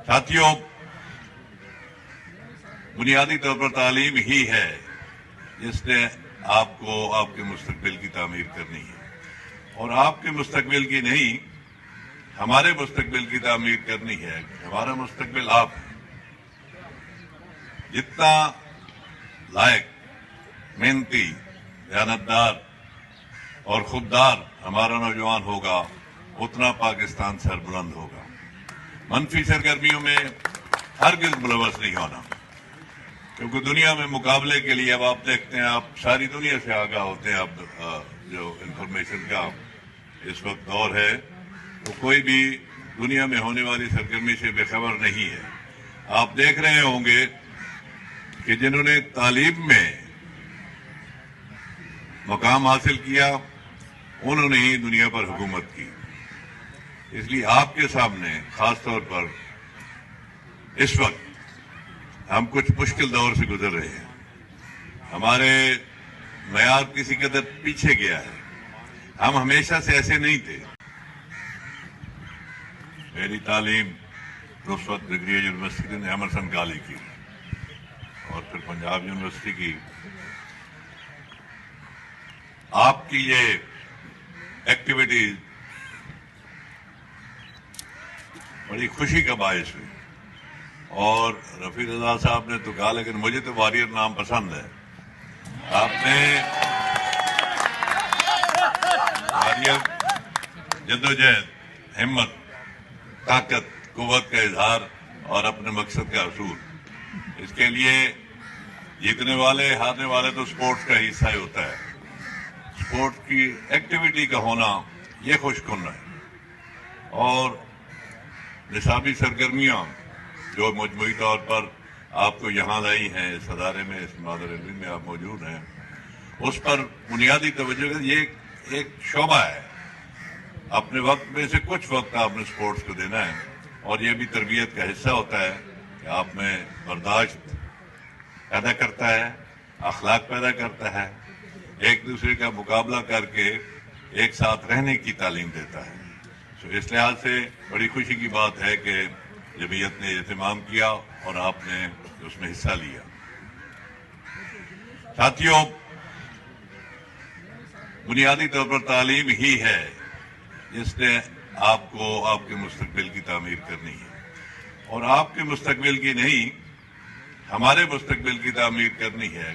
साथियों, बुनियादी तौर पर तालीम ही है जिसने आपको आपके मुस्तकबिल की तामीर करनी है, और आपके मुस्तकबिल की नहीं, हमारे मुस्तकबिल की तामीर करनी है। हमारा मुस्तकबिल आप है। जितना लायक, मेहनती, दयानतदार और खुददार हमारा नौजवान होगा, उतना पाकिस्तान सरबुलंद होगा। मनफी सरगर्मियों में हरगिज मुलवस नहीं होना, क्योंकि दुनिया में मुकाबले के लिए अब आप देखते हैं, आप सारी दुनिया से आगाह होते हैं। अब जो इंफॉर्मेशन का इस वक्त दौर है, तो कोई भी दुनिया में होने वाली सरगर्मी से बेखबर नहीं है। आप देख रहे होंगे कि जिन्होंने तालीम में मकाम हासिल किया, उन्होंने ही दुनिया पर हुकूमत की। इसलिए आपके सामने खास तौर पर इस वक्त हम कुछ मुश्किल दौर से गुजर रहे हैं। हमारे मयार किसी कदर पीछे गया है। हम हमेशा से ऐसे नहीं थे। मेरी तालीम उस वक्त डिग्री यूनिवर्सिटी ने एमरसन कॉलेज की और फिर पंजाब यूनिवर्सिटी की। आपकी ये एक्टिविटीज बड़ी खुशी का बायस हुई। और रफी रजा साहब ने तो कहा, लेकिन मुझे तो वॉरियर नाम पसंद है। आपने वॉरियर, जद्दोजहद, हिम्मत, ताकत, कुव्वत का इजहार और अपने मकसद का असूल, इसके लिए जीतने वाले हारने वाले तो स्पोर्ट्स का हिस्सा ही होता है। स्पोर्ट्स की एक्टिविटी का होना ये खुशकुन है। और निसाबी सरगर्मियां जो मजमूई तौर पर आपको यहाँ लाई हैं, इस अदारे में, इस मादर इल्म में आप मौजूद हैं, उस पर बुनियादी तवज्जो का ये एक शोबा है। अपने वक्त में से कुछ वक्त आपने स्पोर्ट्स को देना है, और ये भी तरबियत का हिस्सा होता है कि आप में बर्दाश्त पैदा करता है, अखलाक पैदा करता है, एक दूसरे का मुकाबला करके एक साथ रहने की तालीम देता है। तो इस लिहाज से बड़ी खुशी की बात है कि जमीयत ने एहतमाम किया और आपने उसमें हिस्सा लिया। साथियों, बुनियादी तौर पर तालीम ही है जिसने आपको आपके मुस्तकबिल की तामीर करनी है, और आपके मुस्तकबिल की नहीं, हमारे मुस्तकबिल की तामीर करनी है।